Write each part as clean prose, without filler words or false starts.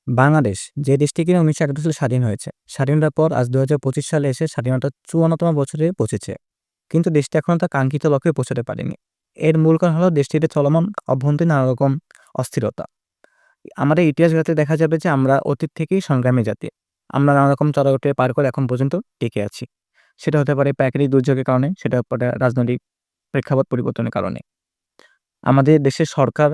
বাংলাদেশ যে দেশটি কিনা ১৯৭১ সালে স্বাধীন হয়েছে। স্বাধীনতার পর আজ ২০২৫ সালে এসে স্বাধীনতার ৫৪তম বছরে পৌঁছেছে। কিন্তু দেশটি এখনো তার কাঙ্ক্ষিত লক্ষ্যে পৌঁছাতে পারেনি। এর মূল কারণ হলো দেশটিতে চলমান অভ্যন্তরীণ নানা রকম অস্থিরতা। আমাদের ইতিহাস ঘাঁটলে দেখা যাবে যে আমরা অতীত থেকেই সংগ্রামী জাতি। আমরা নানা রকম চড়াই-উতরাই পার করে এখন পর্যন্ত টিকে আছি। সেটা হতে পারে প্রাকৃতিক দুর্যোগের কারণে, সেটা হতে পারে রাজনৈতিক প্রেক্ষাপট পরিবর্তনের কারণে। আমাদের দেশের সরকার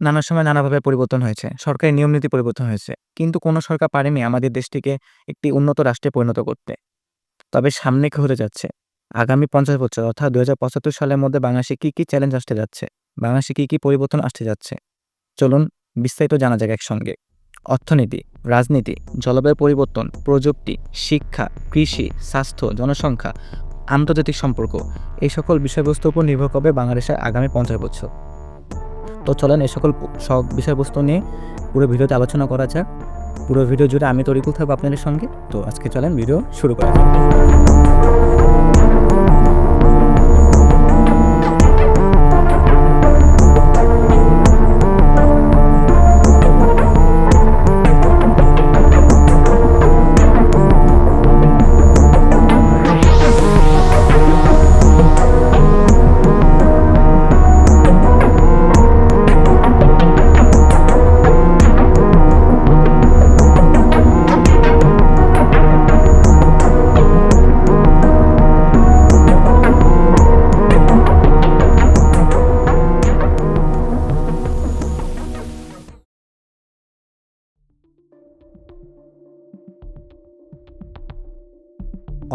নানা সময় নানাভাবে পরিবর্তন হয়েছে। সরকারি নিয়ম-নীতি পরিবর্তন হয়েছে। কিন্তু কোনো সরকার পারেনি আমাদের দেশটিকে একটি উন্নত রাষ্ট্রে পরিণত করতে। তবে সামনে কি হতে যাচ্ছে? আগামী ৫০ বছর অর্থাৎ ২০৭৫ সালের মধ্যে বাংলাদেশে কী, কী চ্যালেঞ্জ আসতে যাচ্ছে? বাংলাদেশে কী, কী পরিবর্তন আসতে যাচ্ছে? চলুন বিস্তারিত জানা যাক একসঙ্গে। অর্থনীতি, রাজনীতি, জলবায়ু পরিবর্তন, প্রযুক্তি, শিক্ষা, কৃষি, স্বাস্থ্য, জনসংখ্যা, আন্তর্জাতিক সম্পর্ক এই সকল বিষয়বস্তুর উপর নির্ভর করবে বাংলাদেশের আগামী ৫০ বছর। তো চলেন এই সকল সব বিষয়বস্তু নিয়ে পুরো ভিডিওতে আলোচনা করা যাক। পুরো ভিডিও জুড়ে আমি তরিকুল থাকবো আপনাদের সঙ্গে। তো আজকে চলেন ভিডিও শুরু করা যাক।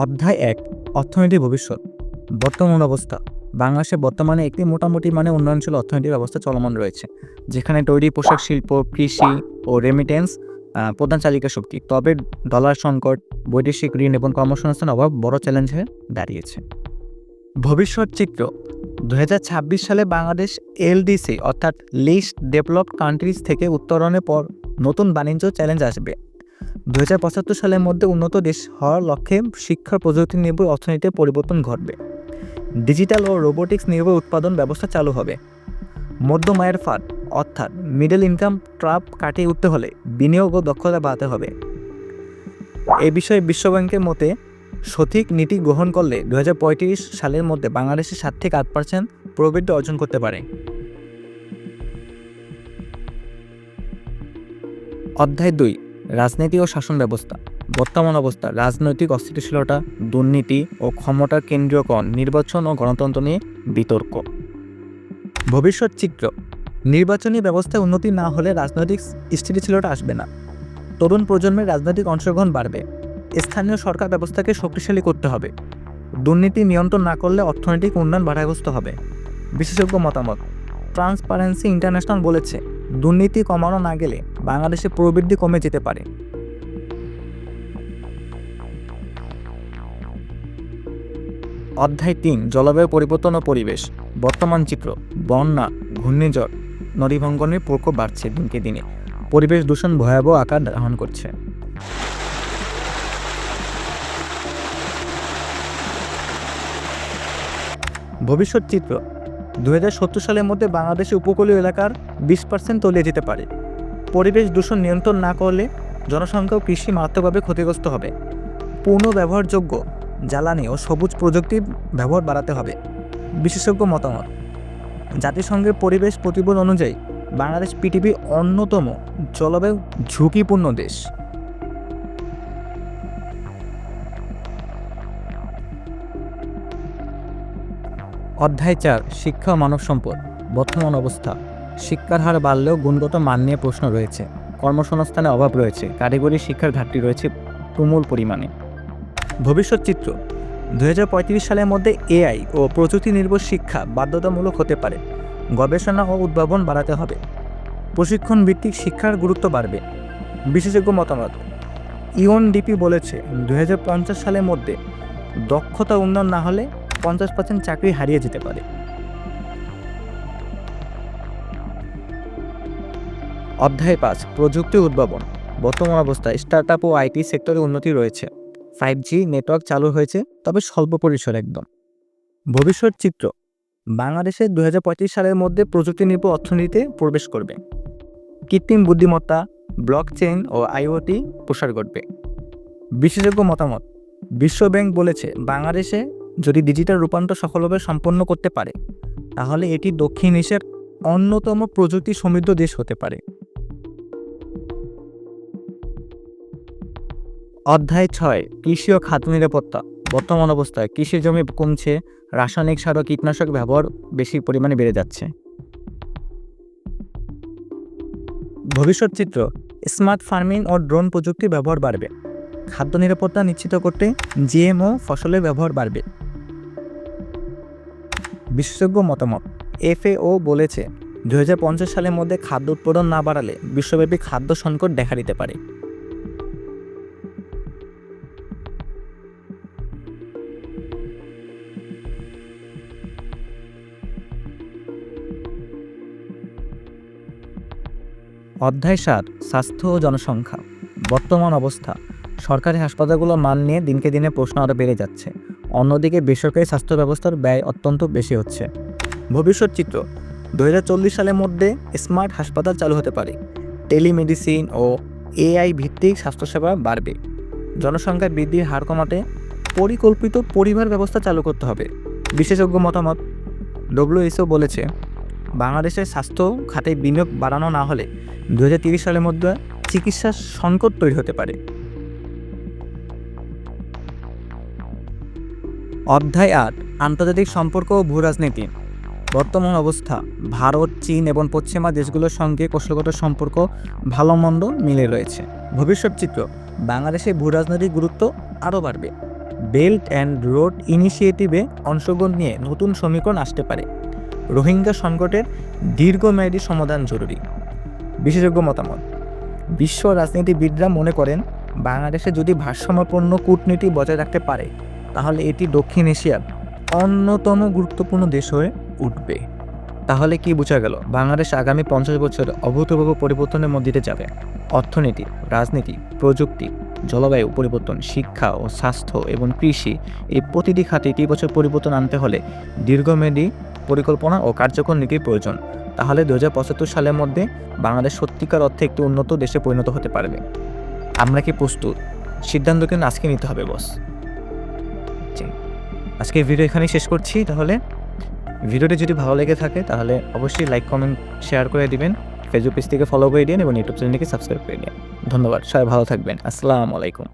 অধ্যায় ১ অর্থনীতির ভবিষ্যৎ। বর্তমান অবস্থা। বাংলাদেশে বর্তমানে একটি মোটামুটি উন্নয়নশীল অর্থনৈতিক ব্যবস্থা চলমান রয়েছে, যেখানে তৈরি পোশাক শিল্প, কৃষি ও রেমিটেন্স প্রধান চালিকা শক্তি। তবে ডলার সংকট, বৈদেশিক ঋণ এবং কর্মসংস্থানের অভাব বড় চ্যালেঞ্জ হয়ে দাঁড়িয়েছে। ভবিষ্যৎ চিত্র। ২০২৬ সালে বাংলাদেশ এলডিসি অর্থাৎ লিস্ট ডেভেলপড কান্ট্রিজ থেকে উত্তরণের পর নতুন বাণিজ্য চ্যালেঞ্জ আসবে। ২০৭৫ সালের মধ্যে উন্নত দেশ হওয়ার লক্ষ্যে শিক্ষা প্রযুক্তি নির্ভর অর্থনীতিতে পরিবর্তন ঘটবে। ডিজিটাল ও রোবোটিক্স নির্ভর উৎপাদন ব্যবস্থা চালু হবে। মধ্যম আয়ের ফাঁদ অর্থাৎ মিডল ইনকাম ট্র্যাপ কাটিয়ে উঠতে হলে বিনিয়োগ ও দক্ষতা বাড়াতে হবে। এ বিষয়ে বিশ্বব্যাংকের মতে সঠিক নীতি গ্রহণ করলে ২০৩৫ সালের মধ্যে বাংলাদেশে ৭ থেকে ৮% প্রবৃদ্ধি অর্জন করতে পারে। অধ্যায় ২ রাজনীতি ও শাসন ব্যবস্থা। বর্তমান অবস্থা। রাজনৈতিক অস্থিতিশীলতা, দুর্নীতি ও ক্ষমতার কেন্দ্রীয়করণ, নির্বাচন ও গণতন্ত্র নিয়ে বিতর্ক। ভবিষ্যৎ চিত্র। নির্বাচনী ব্যবস্থায় উন্নতি না হলে রাজনৈতিক স্থিতিশীলতা আসবে না। তরুণ প্রজন্মের রাজনৈতিক অংশগ্রহণ বাড়বে। স্থানীয় সরকার ব্যবস্থাকে শক্তিশালী করতে হবে। দুর্নীতি নিয়ন্ত্রণ না করলে অর্থনৈতিক উন্নয়ন বাধাগ্রস্ত হবে। বিশেষজ্ঞ মতামত। ট্রান্সপারেন্সি ইন্টারন্যাশনাল বলেছে, দুর্নীতি কমানো না গেলে বাংলাদেশে প্রবৃদ্ধি কমে যেতে পারে। অধ্যায় ৩ জলবায়ু পরিবর্তন ও পরিবেশ। বর্তমান চিত্র। বন্যা, ঘূর্ণিঝড়, নদীভাঙ্গনের প্রকোপ বাড়ছে দিনকে দিনে। পরিবেশ দূষণ ভয়াবহ আকার ধারণ করছে। ভবিষ্যৎ চিত্র। ২০৭০ সালের মধ্যে বাংলাদেশের উপকূলীয় এলাকার ২০% তলিয়ে যেতে পারে। পরিবেশ দূষণ নিয়ন্ত্রণ না করলে জনসংখ্যা ও কৃষি মারাত্মকভাবে ক্ষতিগ্রস্ত হবে। পুনঃ ব্যবহারযোগ্য জ্বালানি ও সবুজ প্রযুক্তির ব্যবহার বাড়াতে হবে। বিশেষজ্ঞ মতামত। জাতিসংঘের পরিবেশ প্রতিবেদন অনুযায়ী বাংলাদেশ পৃথিবীর অন্যতম জলবায়ু ঝুঁকিপূর্ণ দেশ। অধ্যায় ৪ শিক্ষা ও মানব সম্পদ। বর্তমান অবস্থা। শিক্ষার হার বাড়লেও গুণগত মান নিয়ে প্রশ্ন রয়েছে। কর্মসংস্থানের অভাব রয়েছে। কারিগরি শিক্ষার ঘাটতি রয়েছে তুমুল পরিমাণে। ভবিষ্যৎ চিত্র। ২০৩৫ সালের মধ্যে এআই ও প্রযুক্তি নির্ভর শিক্ষা বাধ্যতামূলক হতে পারে। গবেষণা ও উদ্ভাবন বাড়াতে হবে। প্রশিক্ষণ ভিত্তিক শিক্ষার গুরুত্ব বাড়বে। বিশেষজ্ঞ মতামত। ইউএনডিপি বলেছে ২০৫০ সালের মধ্যে দক্ষতা উন্নয়ন না হলে ৫০% চাকরি হারিয়ে যেতে পারে। অধ্যায় ৫ প্রযুক্তি উদ্ভাবন। বর্তমান অবস্থায় স্টার্টআপ ও আইটি সেক্টরে উন্নতি রয়েছে। 5G নেটওয়ার্ক চালু হয়েছে, তবে স্বল্প পরিসর একদম। ভবিষ্যৎ চিত্র। বাংলাদেশে ২০৩৫ সালের মধ্যে প্রযুক্তি নির্ভর অর্থনীতিতে প্রবেশ করবে। কৃত্রিম বুদ্ধিমত্তা, ব্লকচেইন ও আইওটি প্রসার ঘটবে। বিশেষজ্ঞ মতামত, বিশ্বব্যাংক বলেছে বাংলাদেশে যদি ডিজিটাল রূপান্তর সফলভাবে সম্পন্ন করতে পারে তাহলে এটি দক্ষিণ এশিয়ার অন্যতম প্রযুক্তি সমৃদ্ধ দেশ হতে পারে। অধ্যায় 6, কৃষি ও খাদ্য নিরাপত্তা। বর্তমান অবস্থায় কৃষি জমি কমছে, রাসায়নিক সার ও কীটনাশক ব্যবহার বেশি পরিমাণে বেড়ে যাচ্ছে। ভবিষ্যৎ চিত্র, স্মার্ট ফার্মিং ও ড্রোন প্রযুক্তির ব্যবহার বাড়বে। খাদ্য নিরাপত্তা নিশ্চিত করতে জিএমও ফসলের ব্যবহার বাড়বে। বিশেষজ্ঞ মতামত, এফএও বলেছে 2050 সালের মধ্যে খাদ্য উৎপাদন না বাড়ালে বিশ্বব্যাপী খাদ্য সংকট দেখা দিতে পারে। অধ্যায় 7, স্বাস্থ্য ও জনসংখ্যা। বর্তমান অবস্থা, সরকারি হাসপাতালগুলোর মান নিয়ে দিনকে দিনে প্রশ্ন আরও বেড়ে যাচ্ছে। অন্যদিকে বেসরকারি স্বাস্থ্য ব্যবস্থার ব্যয় অত্যন্ত বেশি হচ্ছে। ভবিষ্যৎ চিত্র, 2040 সালের মধ্যে স্মার্ট হাসপাতাল চালু হতে পারে। টেলিমেডিসিন ও এআই ভিত্তিক স্বাস্থ্যসেবা বাড়বে। জনসংখ্যা বৃদ্ধির হার কমাতে পরিকল্পিত পরিবার ব্যবস্থা চালু করতে হবে। বিশেষজ্ঞ মতামত, WHO বলেছে বাংলাদেশের স্বাস্থ্য খাতে বিনিয়োগ বাড়ানো না হলে 2030 সালের মধ্যে চিকিৎসা সংকট তৈরি হতে পারে। অধ্যায় 8, আন্তর্জাতিক সম্পর্ক ও ভূরাজনীতি। বর্তমান অবস্থা, ভারত, চীন এবং পশ্চিমা দেশগুলোর সঙ্গে কৌশলগত সম্পর্ক ভালো মন্দ মিলে রয়েছে। ভবিষ্যৎ চিত্র, বাংলাদেশের ভূরাজনৈতিক গুরুত্ব আরও বাড়বে। বেল্ট অ্যান্ড রোড ইনিশিয়েটিভে অংশগ্রহণ নিয়ে নতুন সমীকরণ আসতে পারে। রোহিঙ্গা সংকটের দীর্ঘমেয়াদী সমাধান জরুরি। বিশেষজ্ঞ মতামত, বিশ্ব রাজনীতিবিদরা মনে করেন বাংলাদেশে যদি ভারসাম্যপূর্ণ কূটনীতি বজায় রাখতে পারে তাহলে এটি দক্ষিণ এশিয়ার অন্যতম গুরুত্বপূর্ণ দেশ হয়ে উঠবে। তাহলে কি বোঝা গেল? বাংলাদেশ আগামী 50 বছর অভূতপূর্ব পরিবর্তনের মধ্যে দিয়ে যাবে। অর্থনীতি, রাজনীতি, প্রযুক্তি, জলবায়ু পরিবর্তন, শিক্ষা ও স্বাস্থ্য এবং কৃষি, এই প্রতিটি খাতে ইতিবাচক পরিবর্তন আনতে হলে দীর্ঘমেয়াদী পরিকল্পনা ও কার্যকর নীতির প্রয়োজন। তাহলে 2075 সালের মধ্যে বাংলাদেশ সত্যিকার অর্থে একটি উন্নত দেশে পরিণত হতে পারবে। আমরা কি প্রস্তুত? সিদ্ধান্ত কিন্তু আজকে নিতে হবে বস। আজকে ভিডিও এখানেই শেষ করছি। তাহলে ভিডিওটি যদি ভালো লেগে থাকে তাহলে অবশ্যই লাইক, কমেন্ট, শেয়ার করে দিবেন। ফেসবুক পেজ থেকে ফলো করে দিন এবং ইউটিউব চ্যানেলটিকে সাবস্ক্রাইব করে দিন। ধন্যবাদ, সবাই ভালো থাকবেন। আসসালামু আলাইকুম।